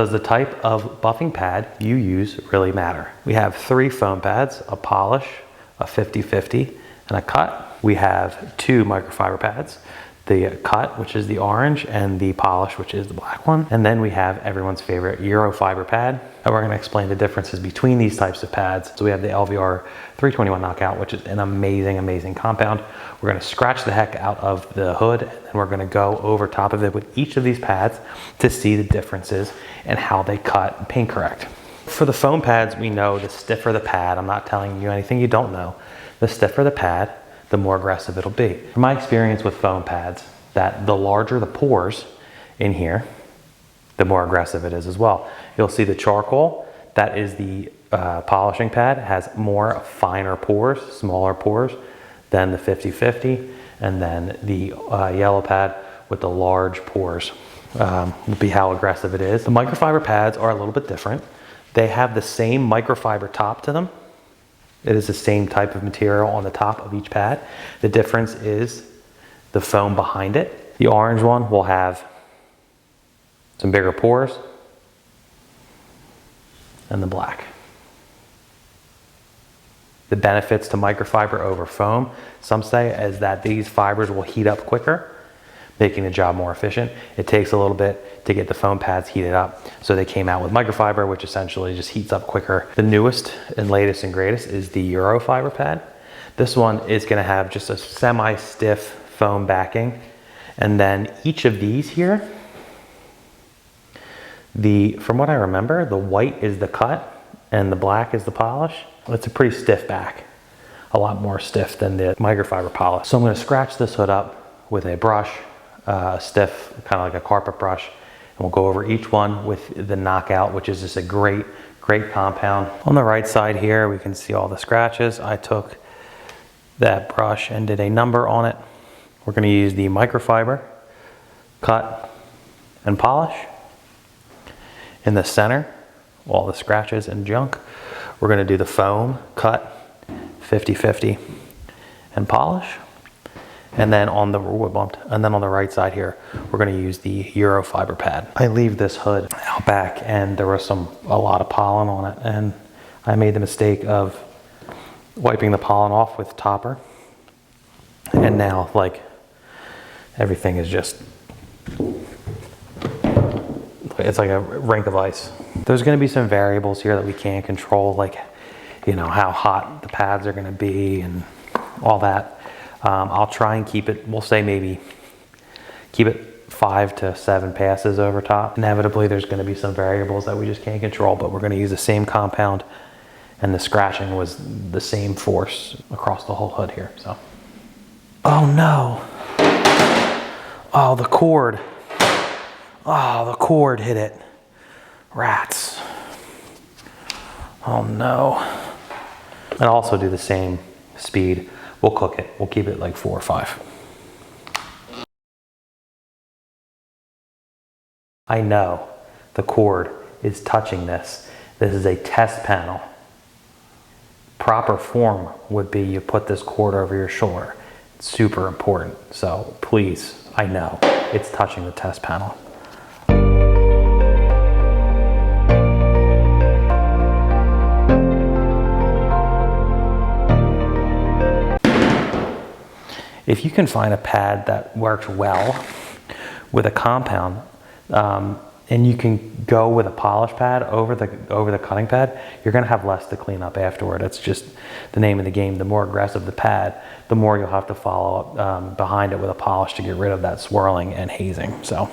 Does the type of buffing pad you use really matter? We have 3 foam pads, a polish, a 50/50, and a cut. We have 2 microfiber pads, the cut, which is the orange, and the polish, which is the black one. And then we have everyone's favorite Eurofiber pad. And we're gonna explain the differences between these types of pads. So we have the LVR 321 Knockout, which is an amazing, amazing compound. We're gonna scratch the heck out of the hood, and then we're gonna go over top of it with each of these pads to see the differences and how they cut and paint correct. For the foam pads, we know the stiffer the pad, I'm not telling you anything you don't know, the stiffer the pad, the more aggressive it'll be. From my experience with foam pads, that the larger the pores in here, the more aggressive it is as well. You'll see the charcoal, that is the polishing pad, has more finer pores, smaller pores than the 50/50, and then the yellow pad with the large pores will be how aggressive it is. The microfiber pads are a little bit different. They have the same microfiber top to them. It is the same type of material on the top of each pad. The difference is the foam behind it. The orange one will have some bigger pores, and the black. The benefits to microfiber over foam, some say, is that these fibers will heat up quicker, making the job more efficient. It takes a little bit to get the foam pads heated up. So they came out with microfiber, which essentially just heats up quicker. The newest and latest and greatest is the Eurofiber pad. This one is gonna have just a semi-stiff foam backing. And then each of these here, from what I remember, the white is the cut and the black is the polish. It's a pretty stiff back, a lot more stiff than the microfiber polish. So I'm gonna scratch this hood up with a brush, stiff, kind of like a carpet brush, and we'll go over each one with the Knockout, which is just a great, great compound. On the right side here, we can see all the scratches. I took that brush and did a number on it. We're gonna use the microfiber, cut, and polish. In the center, all the scratches and junk, we're gonna do the foam, cut, 50/50, and polish. And then on the right side here, we're gonna use the Eurofiber pad. I leave this hood out back, and there was a lot of pollen on it, and I made the mistake of wiping the pollen off with topper. And now, like, everything is just, it's like a rink of ice. There's gonna be some variables here that we can't control, like, you know, how hot the pads are gonna be and all that. I'll try and keep it, we'll say maybe keep it 5 to 7 passes over top. Inevitably, there's gonna be some variables that we just can't control, but we're gonna use the same compound, and the scratching was the same force across the whole hood here, so. Oh no. Oh, the cord. Oh, the cord hit it. Rats. Oh no. And also do the same speed. We'll cook it. We'll keep it like 4 or 5. I know the cord is touching this. This is a test panel. Proper form would be you put this cord over your shoulder. It's super important. So please, I know it's touching the test panel. If you can find a pad that works well with a compound, and you can go with a polish pad over the cutting pad, you're gonna have less to clean up afterward. It's just the name of the game. The more aggressive the pad, the more you'll have to follow up behind it with a polish to get rid of that swirling and hazing. So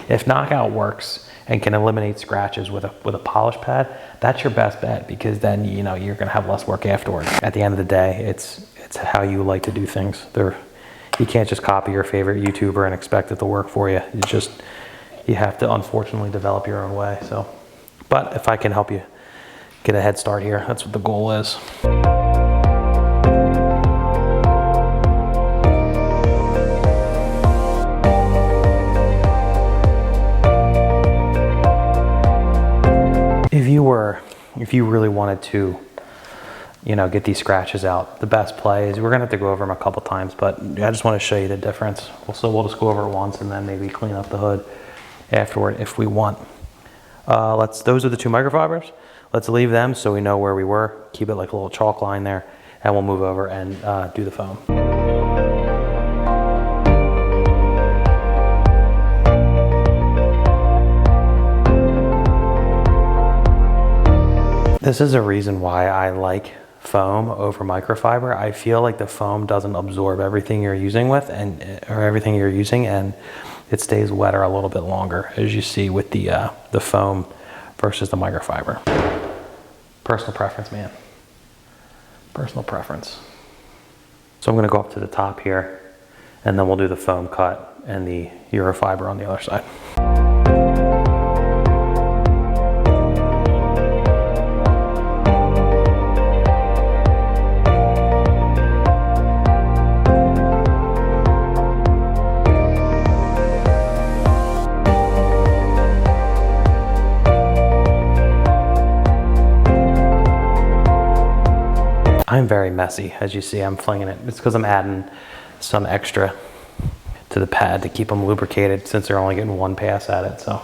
if Knockout works and can eliminate scratches with a polish pad, that's your best bet, because then you know you're gonna have less work afterwards. At the end of the day, it's how you like to do things. You can't just copy your favorite YouTuber and expect it to work for you. You have to unfortunately develop your own way. So, but if I can help you get a head start here, that's what the goal is. If you really wanted to, you know, get these scratches out, the best play is, we're gonna have to go over them a couple times, but I just want to show you the difference. We'll just go over it once and then maybe clean up the hood afterward if we want. Those are the two microfibers. Let's leave them so we know where we were. Keep it like a little chalk line there, and we'll move over and do the foam. This is a reason why I like foam over microfiber. I feel like the foam doesn't absorb everything you're using and it stays wetter a little bit longer, as you see with the foam versus the microfiber. Personal preference, man. Personal preference. So I'm gonna go up to the top here, and then we'll do the foam cut and the Eurofiber on the other side. I'm very messy, as you see. I'm flinging it. It's because I'm adding some extra to the pad to keep them lubricated, since they're only getting one pass at it. So.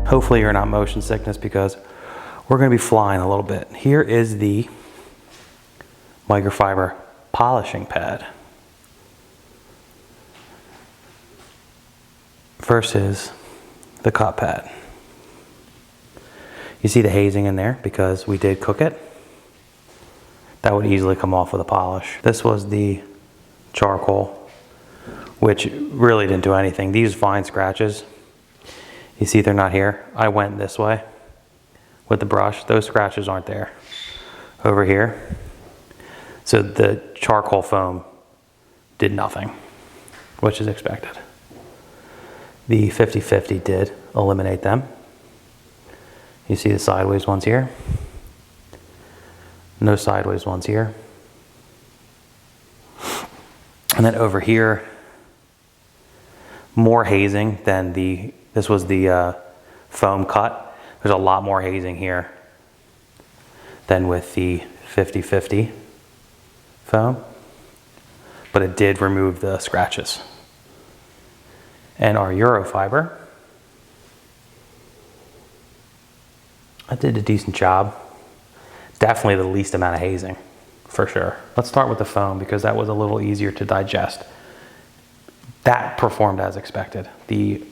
Hopefully you're not motion sickness, because we're going to be flying a little bit. Here is the microfiber polishing pad versus the cut pad. You see the hazing in there because we did cook it. That would easily come off with a polish. This was the charcoal, which really didn't do anything. These fine scratches, you see they're not here. I went this way with the brush. Those scratches aren't there over here. So the charcoal foam did nothing, which is expected. The 50/50 did eliminate them. You see the sideways ones here. No sideways ones here. And then over here, more hazing than this was the foam cut. There's a lot more hazing here than with the 50/50 foam, but it did remove the scratches. And our Eurofiber, I did a decent job. Definitely the least amount of hazing, for sure. Let's start with the foam, because that was a little easier to digest. That performed as expected. The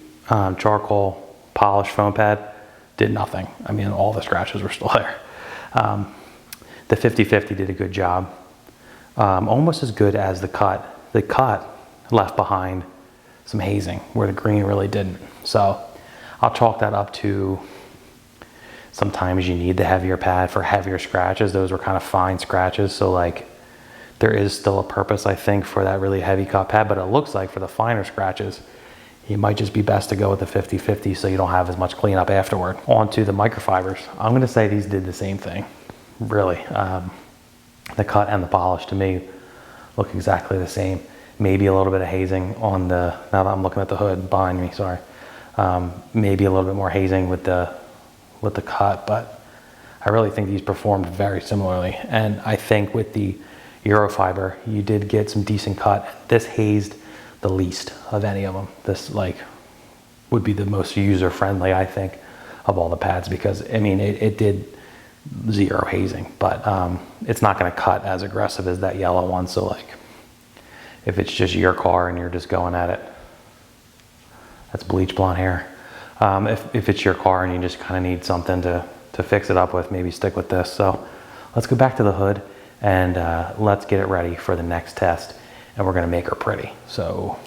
charcoal polish foam pad did nothing. I mean, all the scratches were still there. The 50/50 did a good job. Almost as good as the cut. The cut left behind some hazing where the green really didn't. So I'll chalk that up to sometimes you need the heavier pad for heavier scratches. Those were kind of fine scratches. So like there is still a purpose, I think, for that really heavy cut pad, but it looks like for the finer scratches, it might just be best to go with the 50/50 so you don't have as much cleanup afterward. On to the microfibers. I'm gonna say these did the same thing, really. The cut and the polish to me look exactly the same. Maybe a little bit of hazing on the, now that I'm looking at the hood behind me, sorry. Maybe a little bit more hazing with the cut, but I really think these performed very similarly. And I think with the Eurofiber, you did get some decent cut. This hazed the least of any of them. This would be the most user-friendly, I think, of all the pads, because I mean, it did zero hazing, but it's not gonna cut as aggressive as that yellow one. So like, if it's just your car and you're just going at it, that's bleach blonde hair. If it's your car and you just kind of need something to fix it up with, maybe stick with this. So let's go back to the hood and let's get it ready for the next test, and we're gonna make her pretty. So.